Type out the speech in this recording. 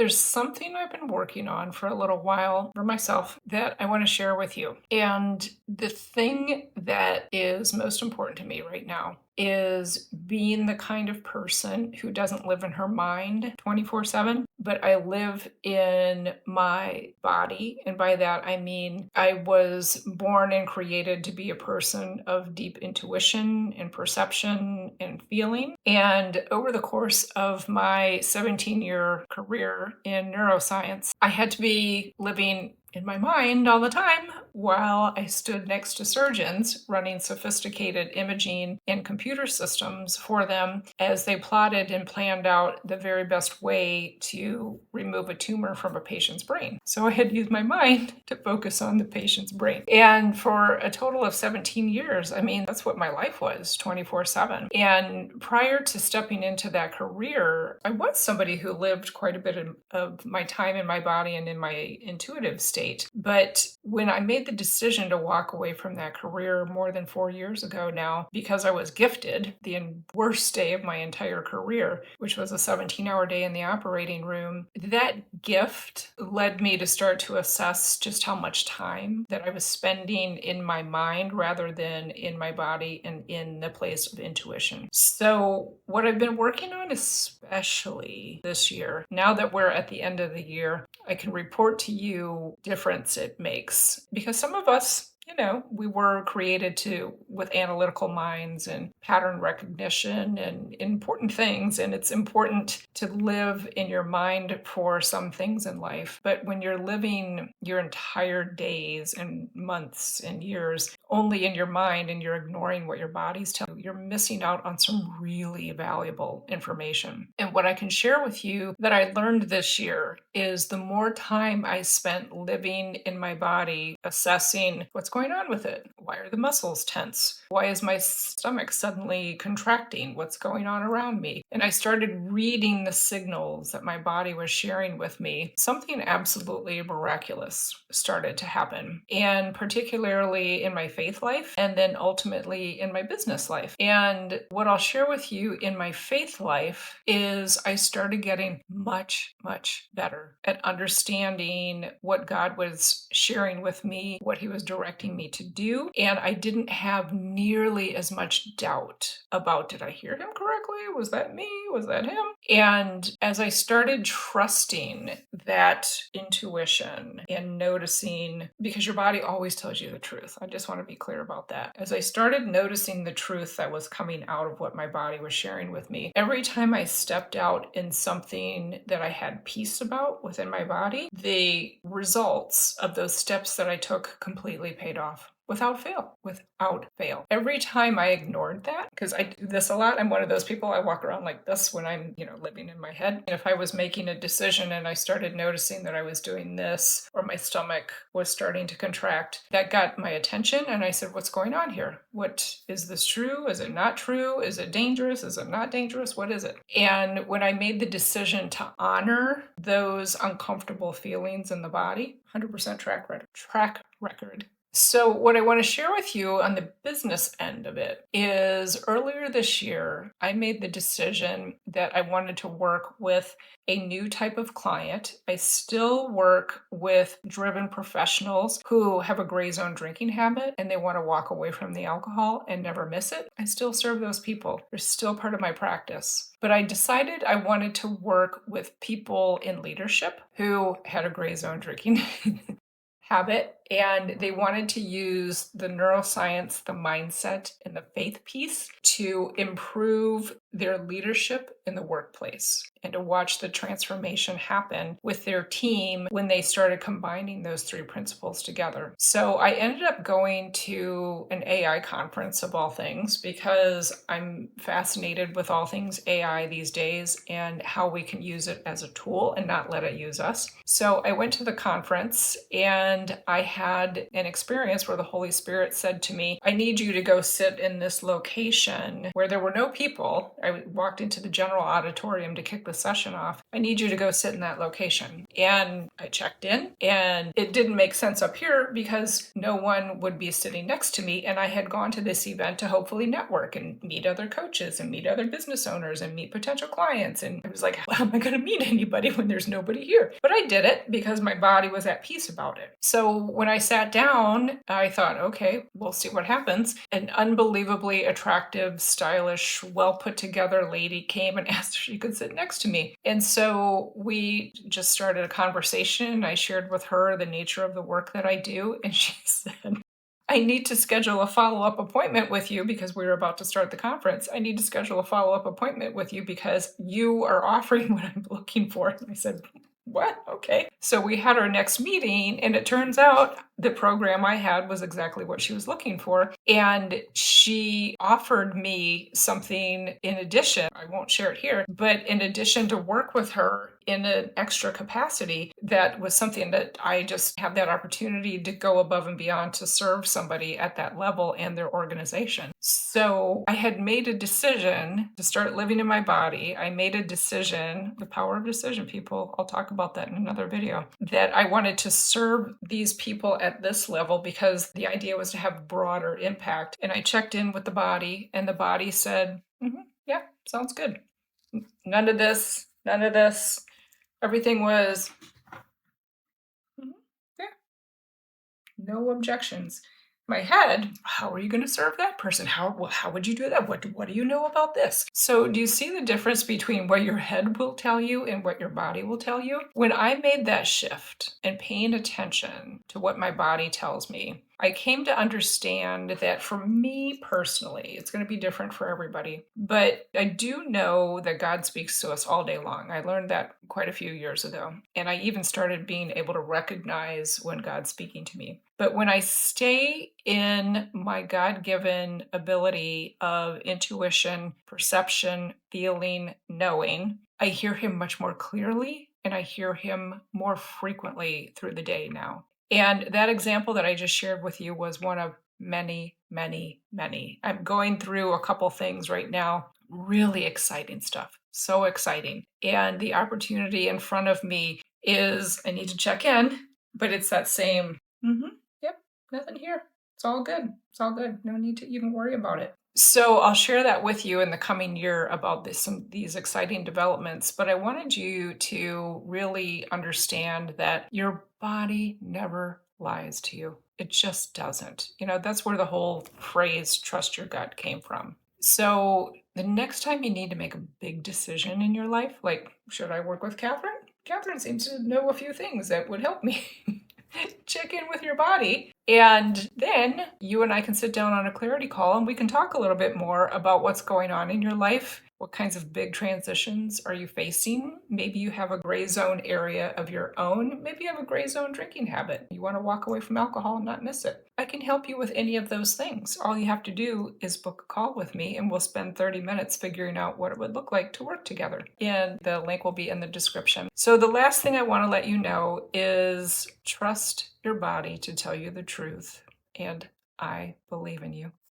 There's something I've been working on for a little while for myself that I want to share with you. And the thing that is most important to me right now is being the kind of person who doesn't live in her mind 24/7, but I live in my body. And by that, I mean I was born and created to be a person of deep intuition and perception and feeling. And over the course of my 17-year career in neuroscience, I had to be living in my mind all the time while I stood next to surgeons running sophisticated imaging and computer systems for them as they plotted and planned out the very best way to remove a tumor from a patient's brain. So I had to use my mind to focus on the patient's brain. And for a total of 17 years, I mean, that's what my life was 24/7. And prior to stepping into that career, I was somebody who lived quite a bit of my time in my body and in my intuitive state. But when I made the decision to walk away from that career more than 4 years ago now, because I was gifted the worst day of my entire career, which was a 17-hour day in the operating room, that gift led me to start to assess just how much time that I was spending in my mind rather than in my body and in the place of intuition. So what I've been working on, especially this year, now that we're at the end of the year, I can report to you difference it makes. Because some of us, we were created with analytical minds and pattern recognition and important things. And it's important to live in your mind for some things in life. But when you're living your entire days and months and years only in your mind and you're ignoring what your body's telling you, you're missing out on some really valuable information. And what I can share with you that I learned this year is the more time I spent living in my body, assessing what's going on with it. Why are the muscles tense? Why is my stomach suddenly contracting? What's going on around me? And I started reading the signals that my body was sharing with me. Something absolutely miraculous started to happen, and particularly in my faith life, and then ultimately in my business life. And what I'll share with you in my faith life is I started getting much, much better at understanding what God was sharing with me, what he was directing me to do. And I didn't have nearly as much doubt about, did I hear him correctly? Was that me? Was that him? And as I started trusting that intuition and noticing, because your body always tells you the truth. I just want to be clear about that. As I started noticing the truth that was coming out of what my body was sharing with me, every time I stepped out in something that I had peace about within my body, the results of those steps that I took completely paid off. Without fail. Every time I ignored that, because I do this a lot, I'm one of those people, I walk around like this when I'm, living in my head. And if I was making a decision and I started noticing that I was doing this, or my stomach was starting to contract, that got my attention. And I said, what's going on here? What is this true? Is it not true? Is it dangerous? Is it not dangerous? What is it? And when I made the decision to honor those uncomfortable feelings in the body, 100% track record. So what I want to share with you on the business end of it is earlier this year, I made the decision that I wanted to work with a new type of client. I still work with driven professionals who have a gray zone drinking habit and they want to walk away from the alcohol and never miss it. I still serve those people. They're still part of my practice. But I decided I wanted to work with people in leadership who had a gray zone drinking habit, and they wanted to use the neuroscience, the mindset, and the faith piece to improve their leadership in the workplace and to watch the transformation happen with their team when they started combining those three principles together. So I ended up going to an AI conference of all things because I'm fascinated with all things AI these days and how we can use it as a tool and not let it use us. So I went to the conference and I had an experience where the Holy Spirit said to me, I need you to go sit in this location where there were no people. I walked into the general auditorium to kick the session off. I need you to go sit in that location. And I checked in, and it didn't make sense up here because no one would be sitting next to me. And I had gone to this event to hopefully network and meet other coaches and meet other business owners and meet potential clients. And I was like, how am I going to meet anybody when there's nobody here? But I did it because my body was at peace about it. So when I sat down, I thought, okay, we'll see what happens. An unbelievably attractive, stylish, well put together lady came and asked if she could sit next to me. And so we just started a conversation. I shared with her the nature of the work that I do. And she said, I need to schedule a follow-up appointment with you because we were about to start the conference. I need to schedule a follow-up appointment with you because you are offering what I'm looking for. And I said, what? Okay. So we had our next meeting, and it turns out the program I had was exactly what she was looking for. And she offered me something in addition. I won't share it here, but in addition to work with her in an extra capacity, that was something that I just have that opportunity to go above and beyond to serve somebody at that level and their organization. So I had made a decision to start living in my body. I made a decision, the power of decision, people. I'll talk about that in another video, that I wanted to serve these people at this level because the idea was to have broader impact. And I checked in with the body, and the body said, yeah, sounds good. None of this, none of this. Everything was, yeah, no objections. My head, how are you going to serve that person? How would you do that? What do you know about this? So do you see the difference between what your head will tell you and what your body will tell you? When I made that shift and paying attention to what my body tells me, I came to understand that for me personally, it's going to be different for everybody, but I do know that God speaks to us all day long. I learned that quite a few years ago, and I even started being able to recognize when God's speaking to me. But when I stay in my God-given ability of intuition, perception, feeling, knowing, I hear him much more clearly, and I hear him more frequently through the day now. And that example that I just shared with you was one of many, many, many. I'm going through a couple things right now, really exciting stuff, so exciting. And the opportunity in front of me is, I need to check in, but it's that same, yep, nothing here. It's all good. It's all good. No need to even worry about it. So I'll share that with you in the coming year about these exciting developments, but I wanted you to really understand that your body never lies to you. It just doesn't. That's where the whole phrase trust your gut came from. So the next time you need to make a big decision in your life, like, should I work with Kathryn? Kathryn seems to know a few things that would help me. Check in with your body. And then you and I can sit down on a clarity call and we can talk a little bit more about what's going on in your life. What kinds of big transitions are you facing? Maybe you have a gray zone area of your own. Maybe you have a gray zone drinking habit. You want to walk away from alcohol and not miss it. I can help you with any of those things. All you have to do is book a call with me and we'll spend 30 minutes figuring out what it would look like to work together. And the link will be in the description. So the last thing I want to let you know is trust your body to tell you the truth. And I believe in you.